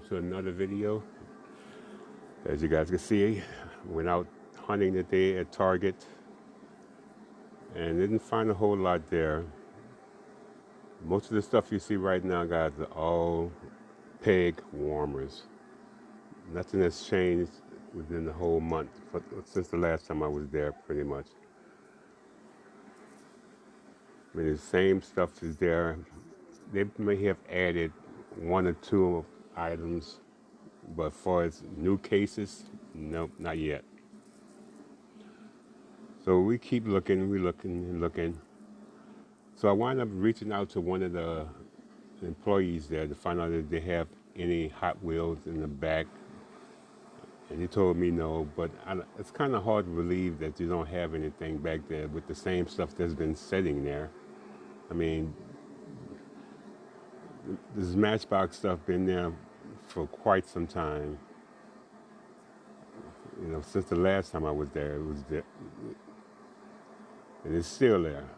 to another video. As you guys can see, went out hunting today at Target and didn't find a whole lot there. Most of the stuff you see right now, guys, are all peg warmers. Nothing has changed within the whole month since the last time I was there, pretty much. I mean, the same stuff is there. They may have added one or two items, but as far as new cases, nope, not yet. So we keep looking, we're looking and looking. So I wind up reaching out to one of the employees there to find out if they have any Hot Wheels in the back. And he told me no, but it's kind of hard to believe that you don't have anything back there with the same stuff that's been sitting there. I mean, this Matchbox stuff been there for quite some time. You know, since the last time I was there, it was there. And it's still there,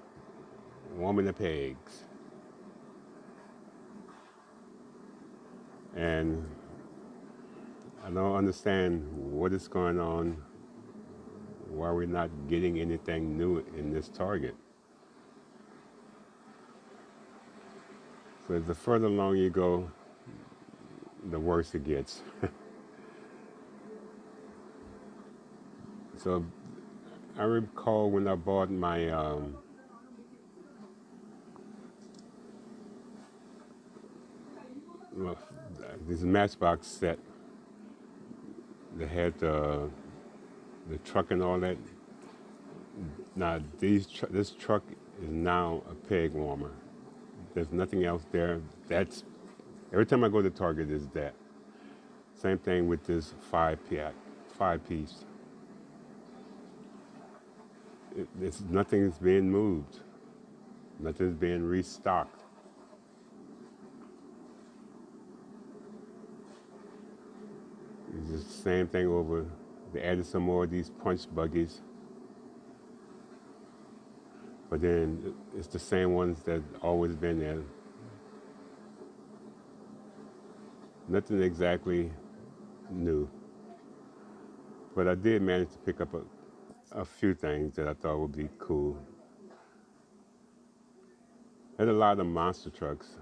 warming the pegs. And I don't understand what is going on, why we're not getting anything new in this Target. So the further along you go, the worse it gets. So I recall when I bought my this Matchbox set that had the truck and all that. Now this truck is now a peg warmer. There's nothing else there. That's every time I go to Target is that. Same thing with this five piece. Nothing's being moved. Nothing's being restocked. It's just the same thing over. They added some more of these punch buggies. But then it's the same ones that always been there. Nothing exactly new. But I did manage to pick up a few things that I thought would be cool. There's a lot of monster trucks.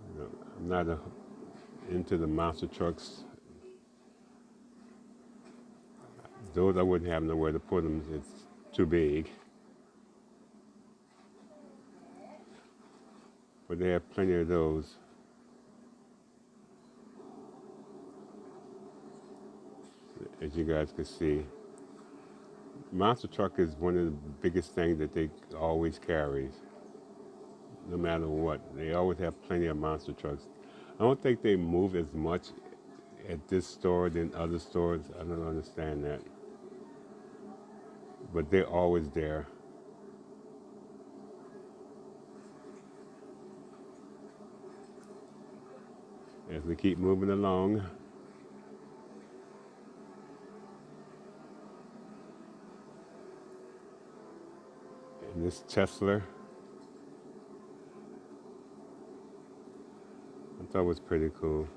You know, I'm not into the monster trucks. Those I wouldn't have nowhere to put them. It's too big. But they have plenty of those. As you guys can see. Monster truck is one of the biggest things that they always carry. No matter what. They always have plenty of monster trucks. I don't think they move as much at this store than other stores. I don't understand that. But they're always there. As we keep moving along. And this Tesla, I thought was pretty cool.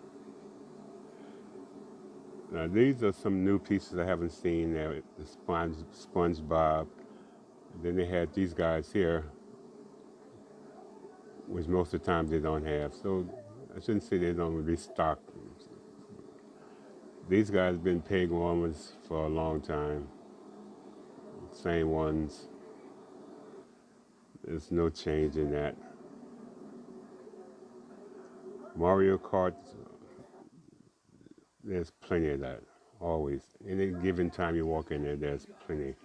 Now these are some new pieces I haven't seen there. The SpongeBob. And then they had these guys here, which most of the time they don't have. So I shouldn't say they don't restock. These guys have been peg warmers for a long time. Same ones. There's no change in that. Mario Kart, there's plenty of that, always. Any given time you walk in there, there's plenty.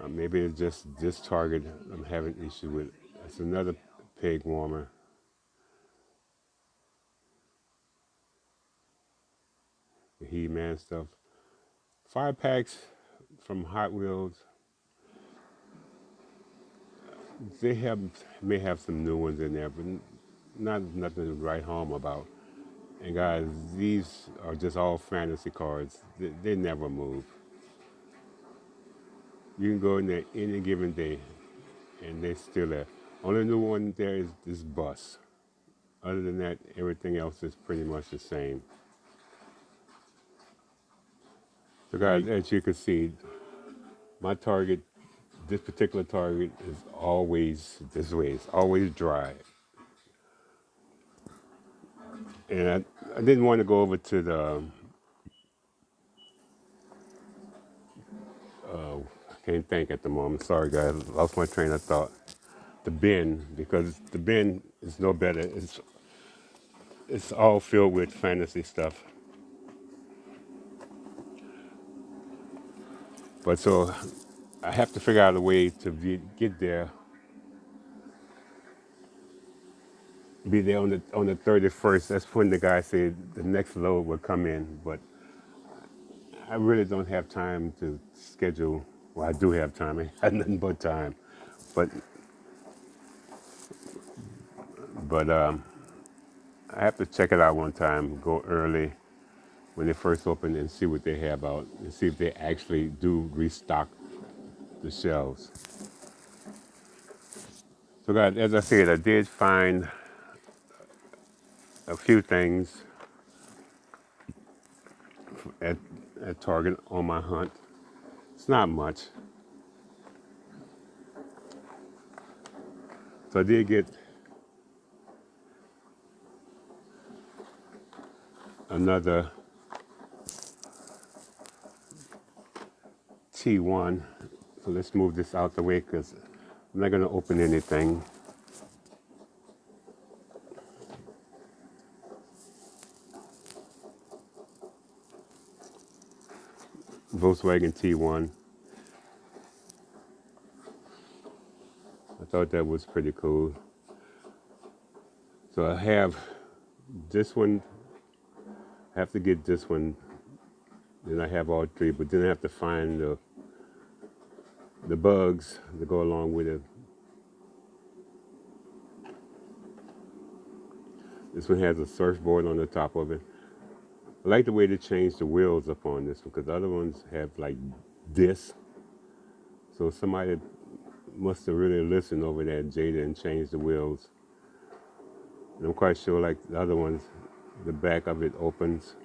Maybe it's just this Target I'm having issue with. It's another peg warmer. The He-Man stuff. 5-packs from Hot Wheels. They may have some new ones in there, but nothing to write home about. And guys, these are just all fantasy cards. They never move. You can go in there any given day, and they're still there. Only new one there is this bus. Other than that, everything else is pretty much the same. So guys, as you can see, my target, this particular target is always this way. It's always dry. And I didn't want to go over to the, I can't think at the moment. Sorry guys, lost my train of thought. The bin, because the bin is no better. It's all filled with fantasy stuff. But so I have to figure out a way to get there, be there on the 31st. That's when the guy said the next load will come in. But I really don't have time to schedule. Well, I do have time. I have nothing but time. But I have to check it out one time. Go early when they first open and see what they have out and see if they actually do restock the shelves. So guys, as I said, I did find a few things at Target on my hunt. It's not much. So I did get another T1. So let's move this out the way because I'm not going to open anything. Volkswagen T1. I thought that was pretty cool. So I have this one. I have to get this one. Then I have all three, but then I have to find the bugs to go along with it. This one has a surfboard on the top of it. I like the way they changed the wheels up on this one because the other ones have like this. So somebody must have really listened over there at Jada and changed the wheels. And I'm quite sure like the other ones, the back of it opens.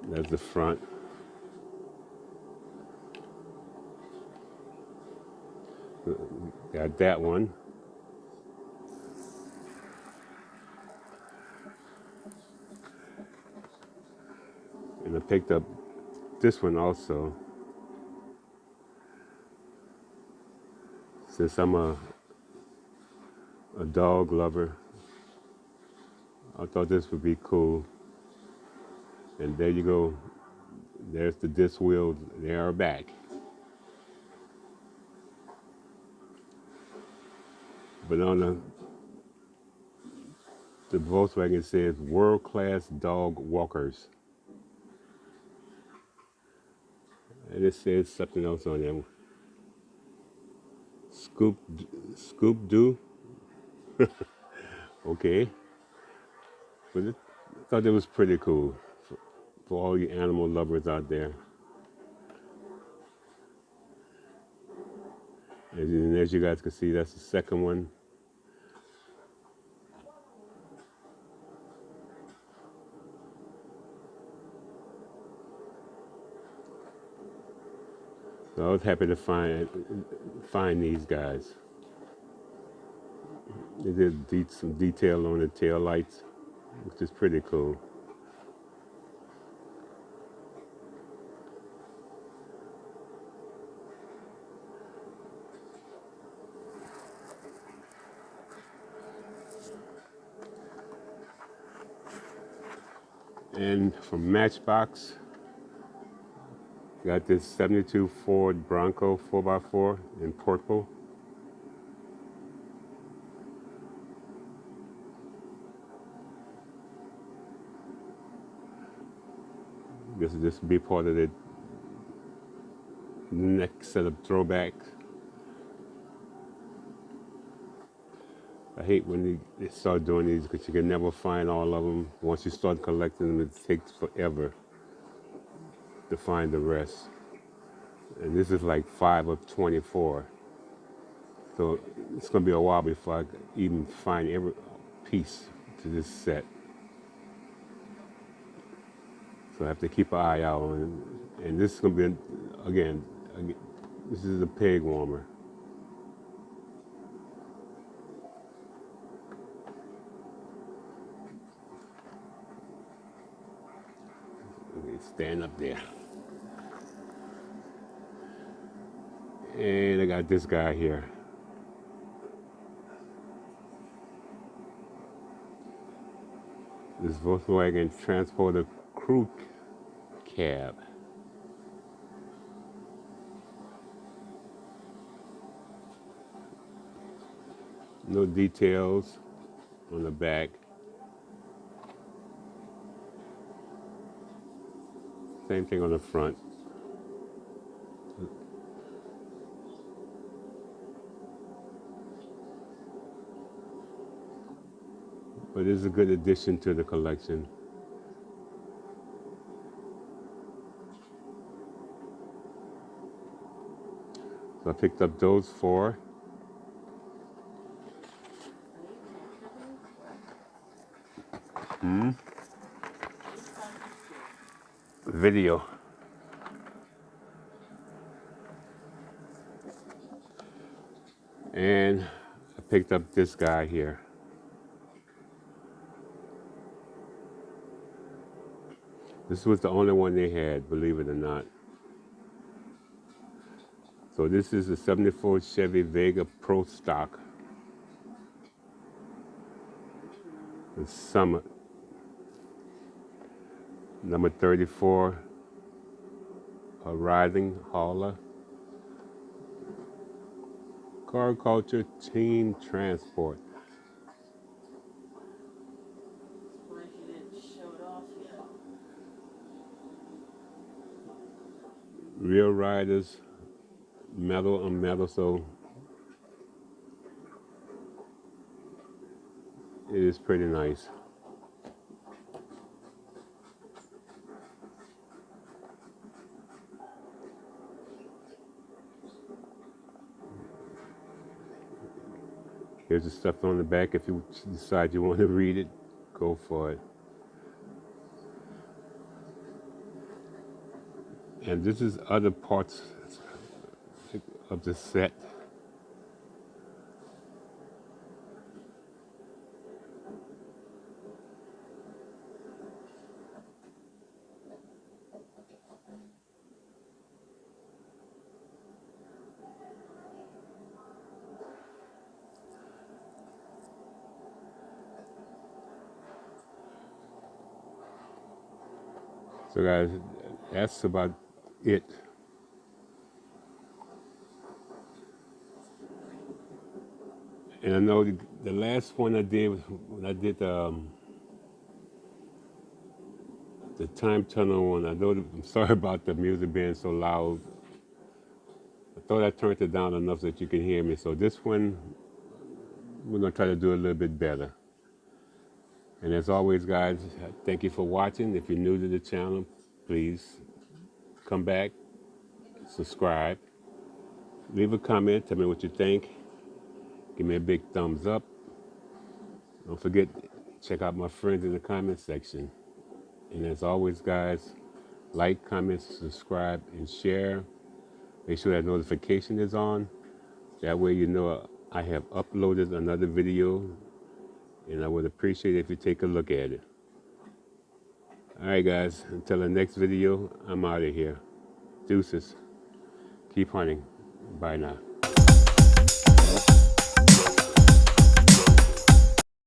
That's the front. Got that one. And I picked up this one also. Since I'm a dog lover, I thought this would be cool. And there you go. There's the disc wheels. They are back. But on the Volkswagen says world-class dog walkers. And it says something else on them. Scoop do. Okay. But I thought that was pretty cool for all you animal lovers out there. And as you guys can see, that's the second one. So I was happy to find these guys. They did some detail on the tail lights, which is pretty cool. And from Matchbox, got this 72 Ford Bronco 4x4 in purple. This will be part of the next set of throwbacks. I hate when they start doing these because you can never find all of them. Once you start collecting them, it takes forever to find the rest. And this is like 5 of 24. So it's going to be a while before I even find every piece to this set. So I have to keep an eye out on it. And this is going to be, again, this is a peg warmer. Okay, stand up there. And I got this guy here. This Volkswagen Transporter crew cab. No details on the back. Same thing on the front. But it's a good addition to the collection. So I picked up those 4. Video. And I picked up this guy here. This was the only one they had, believe it or not. So this is a 74 Chevy Vega Pro Stock. The Summit. Number 34. A Rising Hauler. Car Culture Team Transport. Real Riders, metal on metal, so it is pretty nice. Here's the stuff on the back. If you decide you want to read it, go for it. And this is other parts of the set. So guys, that's about it. And I know the last one I did, when I did the time tunnel one, I know, I'm sorry about the music being so loud. I thought I turned it down enough so that you can hear me. So this one, we're gonna try to do a little bit better. And as always, guys, thank you for watching. If you're new to the channel, please come back, subscribe, leave a comment, tell me what you think. Give me a big thumbs up. Don't forget, check out my friends in the comment section. And as always, guys, like, comment, subscribe, and share. Make sure that notification is on. That way you know I have uploaded another video, and I would appreciate it if you take a look at it. All right, guys, until the next video, I'm out of here. Deuces. Keep hunting. Bye now.